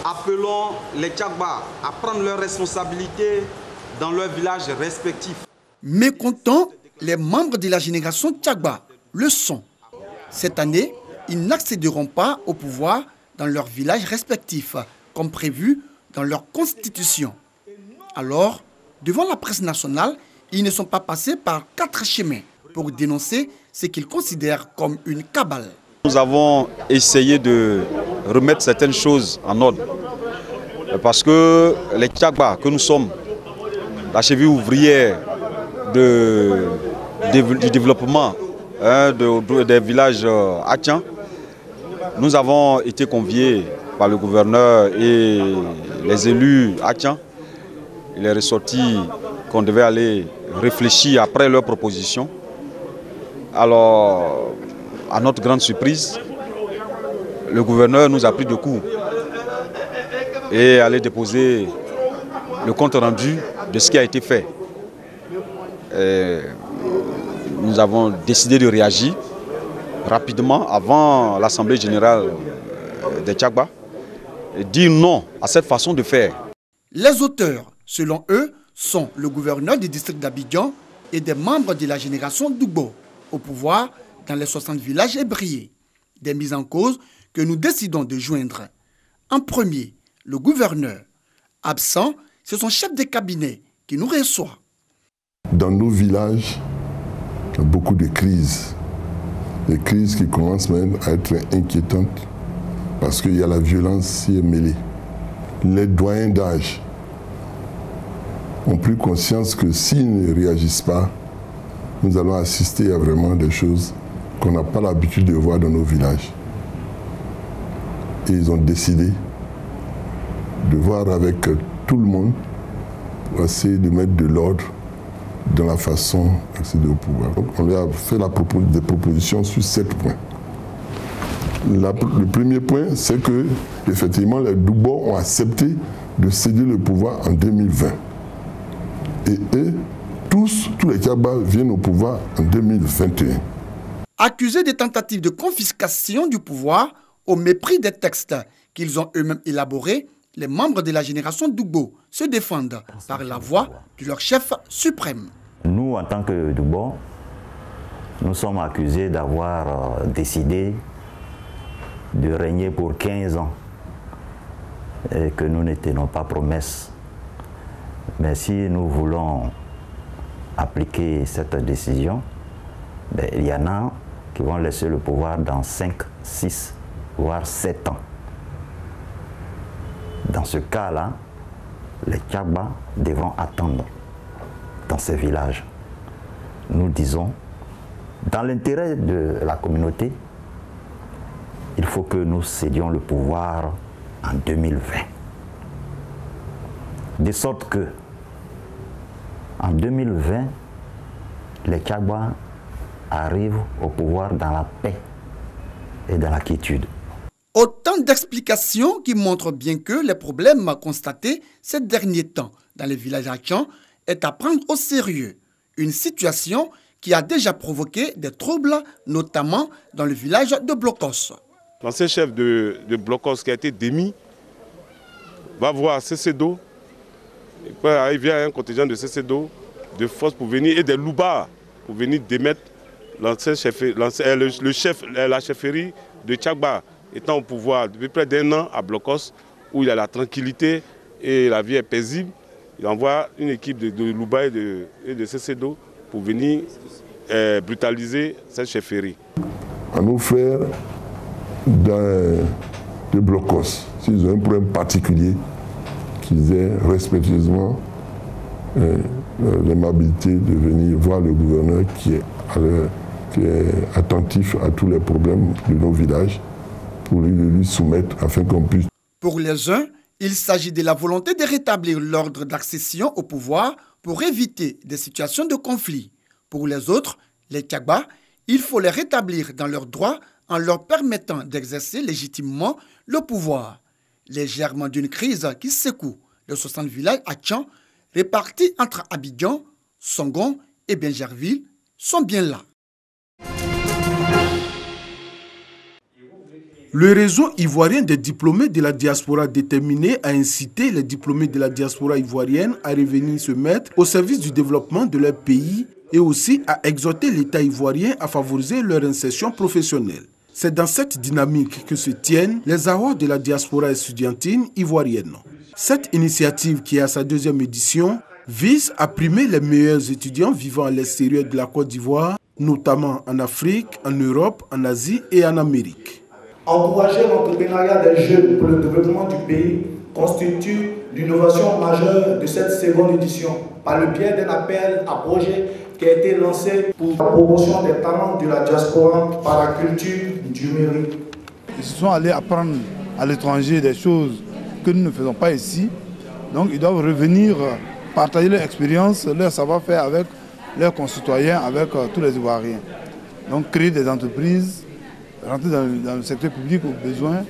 appelons les Tchagba à prendre leurs responsabilités dans leurs villages respectifs. Mécontents, les membres de la génération Tchagba le sont. Cette année, ils n'accéderont pas au pouvoir dans leurs villages respectifs, comme prévu dans leur constitution. Alors, devant la presse nationale, ils ne sont pas passés par 4 chemins pour dénoncer ce qu'ils considèrent comme une cabale. Nous avons essayé de remettre certaines choses en ordre. Parce que les Tchagba que nous sommes, la cheville ouvrière du développement des villages Atchan, nous avons été conviés par le gouverneur et les élus Atchan. Il est ressorti qu'on devait aller réfléchir après leurs propositions. Alors, à notre grande surprise, le gouverneur nous a pris de court et allait déposer le compte rendu de ce qui a été fait. Et nous avons décidé de réagir rapidement avant l'Assemblée générale des Tchagba et dire non à cette façon de faire. Les auteurs, selon eux, sont le gouverneur du district d'Abidjan et des membres de la génération Dugbo, au pouvoir dans les 60 villages ébriés. Des mises en cause que nous décidons de joindre. En premier, le gouverneur. Absent, c'est son chef de cabinet qui nous reçoit. Dans nos villages, il y a beaucoup de crises. Des crises qui commencent même à être inquiétantes parce qu'il y a la violence qui est mêlée. Les doyens d'âge ont pris conscience que s'ils ne réagissent pas, nous allons assister à vraiment des choses qu'on n'a pas l'habitude de voir dans nos villages. Et ils ont décidé de voir avec tout le monde pour essayer de mettre de l'ordre dans la façon d'accéder au pouvoir. Donc on lui a fait des propositions sur 7 points. Le premier point, c'est que effectivement les Dugbo ont accepté de céder le pouvoir en 2020. Et eux, tous les Tchagba viennent au pouvoir en 2021. Accusés de tentatives de confiscation du pouvoir au mépris des textes qu'ils ont eux-mêmes élaborés, les membres de la génération Dugbo se défendent par la voix de leur chef suprême. Nous, en tant que Dugbo, nous sommes accusés d'avoir décidé de régner pour 15 ans et que nous ne tenons pas promesse. Mais si nous voulons appliquer cette décision, il y en a qui vont laisser le pouvoir dans 5, 6, voire 7 ans. Dans ce cas-là, les Tchagba devront attendre dans ces villages. Nous disons, dans l'intérêt de la communauté, il faut que nous cédions le pouvoir en 2020. De sorte que, en 2020, les Tchagba arrivent au pouvoir dans la paix et dans la quiétude. Autant d'explications qui montrent bien que les problèmes constatés ces derniers temps dans les villages Atchan est à prendre au sérieux. Une situation qui a déjà provoqué des troubles, notamment dans le village de Blokos. L'ancien chef de Blokos qui a été démis va voir CCDO. Il vient un contingent de CCDO, de force pour venir, et des Louba pour venir démettre l'ancien chef, la chefferie de Tchagba étant au pouvoir depuis près d'1 an à Blokos, où il y a la tranquillité et la vie est paisible. Il envoie une équipe de Louba et de CCDO pour venir brutaliser cette chefferie. À nos frères de Blokos, s'ils ont un problème particulier, qu'ils aient respectueusement l'amabilité de venir voir le gouverneur qui est attentif à tous les problèmes de nos villages pour lui soumettre afin qu'on puisse. Pour les uns, il s'agit de la volonté de rétablir l'ordre d'accession au pouvoir pour éviter des situations de conflit. Pour les autres, les Tchagba, il faut les rétablir dans leurs droits en leur permettant d'exercer légitimement le pouvoir. Les germes d'une crise qui secoue les 60 villages Atchan répartis entre Abidjan, Songon et Bingerville sont bien là. Le réseau ivoirien des diplômés de la diaspora déterminé a incité les diplômés de la diaspora ivoirienne à revenir se mettre au service du développement de leur pays et aussi à exhorter l'État ivoirien à favoriser leur insertion professionnelle. C'est dans cette dynamique que se tiennent les awards de la diaspora estudiantine ivoirienne. Cette initiative, qui est à sa 2e édition, vise à primer les meilleurs étudiants vivant à l'extérieur de la Côte d'Ivoire, notamment en Afrique, en Europe, en Asie et en Amérique. Encourager l'entrepreneuriat des jeunes pour le développement du pays constitue l'innovation majeure de cette 2e édition par le biais d'un appel à projet qui a été lancé pour la promotion des talents de la diaspora par la culture du mérite. Ils sont allés apprendre à l'étranger des choses que nous ne faisons pas ici. Donc ils doivent revenir partager leur expérience, leur savoir-faire avec leurs concitoyens, avec tous les Ivoiriens. Donc créer des entreprises, rentrer dans le secteur public au besoin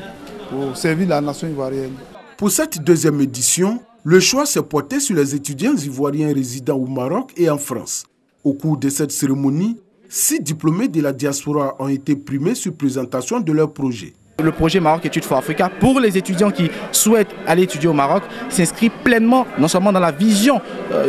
pour servir la nation ivoirienne. Pour cette 2e édition, le choix s'est porté sur les étudiants ivoiriens résidant au Maroc et en France. Au cours de cette cérémonie, 6 diplômés de la diaspora ont été primés sur présentation de leur projet. Le projet Maroc Études for Africa, pour les étudiants qui souhaitent aller étudier au Maroc, s'inscrit pleinement, non seulement dans la vision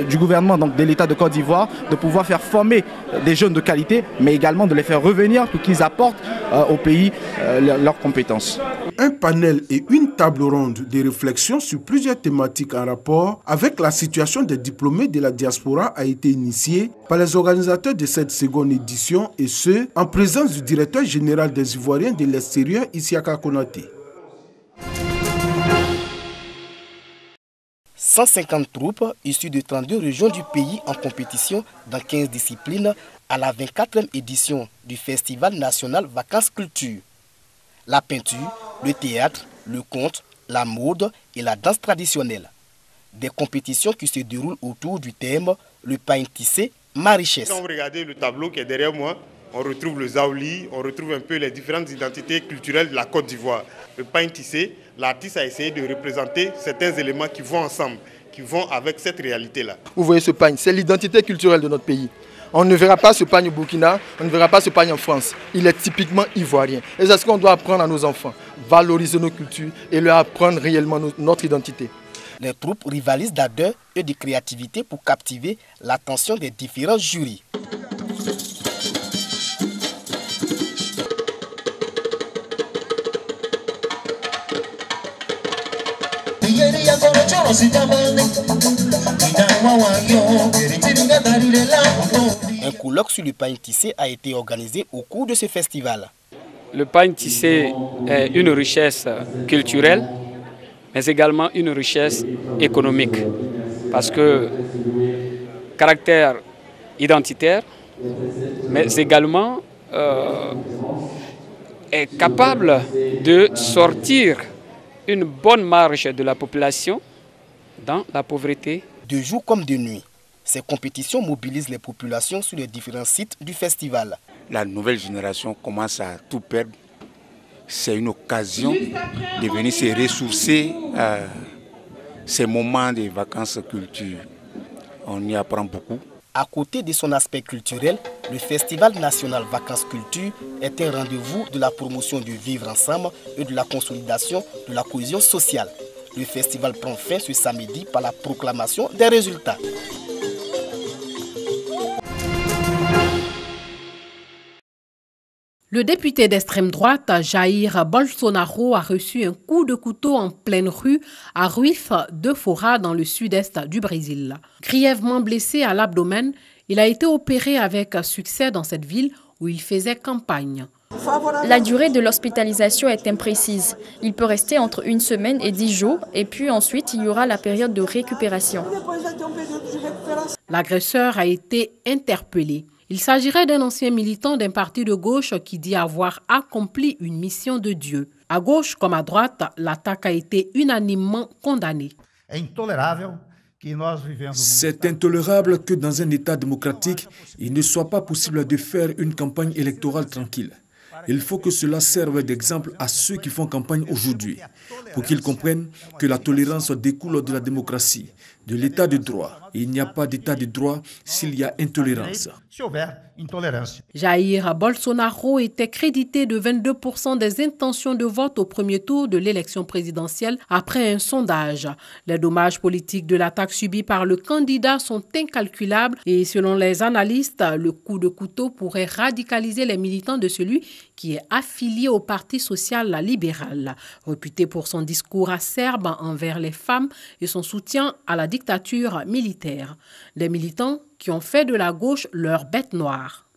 du gouvernement, donc de l'État de Côte d'Ivoire, de pouvoir faire former des jeunes de qualité, mais également de les faire revenir pour qu'ils apportent au pays leurs compétences. Un panel et une table ronde de réflexion sur plusieurs thématiques en rapport avec la situation des diplômés de la diaspora a été initié par les organisateurs de cette 2e édition, et ce, en présence du directeur général des Ivoiriens de l'extérieur, Isiaka Konaté. 150 troupes issues de 32 régions du pays en compétition dans 15 disciplines à la 24e édition du Festival national Vacances Culture. La peinture, le théâtre, le conte, la mode et la danse traditionnelle. Des compétitions qui se déroulent autour du thème « Le pain tissé, ma richesse ». Quand vous regardez le tableau qui est derrière moi, on retrouve le zaouli, on retrouve un peu les différentes identités culturelles de la Côte d'Ivoire. Le pain tissé, l'artiste a essayé de représenter certains éléments qui vont ensemble, qui vont avec cette réalité-là. Vous voyez ce pagne, c'est l'identité culturelle de notre pays. On ne verra pas ce pagne au Burkina, on ne verra pas ce pagne en France. Il est typiquement ivoirien. Et c'est ce qu'on doit apprendre à nos enfants. Valoriser nos cultures et leur apprendre réellement notre identité. Les troupes rivalisent d'ardeur et de créativité pour captiver l'attention des différents jurys. Un colloque sur le pain tissé a été organisé au cours de ce festival. Le pain tissé est une richesse culturelle, mais également une richesse économique, parce que caractère identitaire, mais également est capable de sortir une bonne marge de la population dans la pauvreté. De jour comme de nuit, ces compétitions mobilisent les populations sur les différents sites du festival. La nouvelle génération commence à tout perdre. C'est une occasion de venir se ressourcer à ces moments de vacances culture. On y apprend beaucoup. À côté de son aspect culturel, le Festival national Vacances Culture est un rendez-vous de la promotion du vivre ensemble et de la consolidation de la cohésion sociale. Le festival prend fin ce samedi par la proclamation des résultats. Le député d'extrême droite, Jair Bolsonaro, a reçu un coup de couteau en pleine rue à Recife de Fora, dans le sud-est du Brésil. Grièvement blessé à l'abdomen, il a été opéré avec succès dans cette ville où il faisait campagne. La durée de l'hospitalisation est imprécise. Il peut rester entre 1 semaine et 10 jours, et puis ensuite il y aura la période de récupération. L'agresseur a été interpellé. Il s'agirait d'un ancien militant d'un parti de gauche qui dit avoir accompli une mission de Dieu. À gauche comme à droite, l'attaque a été unanimement condamnée. C'est intolérable que dans un État démocratique, il ne soit pas possible de faire une campagne électorale tranquille. Il faut que cela serve d'exemple à ceux qui font campagne aujourd'hui, pour qu'ils comprennent que la tolérance découle de la démocratie, de l'état de droit. Et il n'y a pas d'état de droit s'il y a intolérance. Jair Bolsonaro était crédité de 22% des intentions de vote au premier tour de l'élection présidentielle après un sondage. Les dommages politiques de l'attaque subie par le candidat sont incalculables et selon les analystes, le coup de couteau pourrait radicaliser les militants de celui qui est affilié au Parti social-libéral, réputé pour son discours acerbe envers les femmes et son soutien à la dictature militaire. Des militants qui ont fait de la gauche leur bête noire.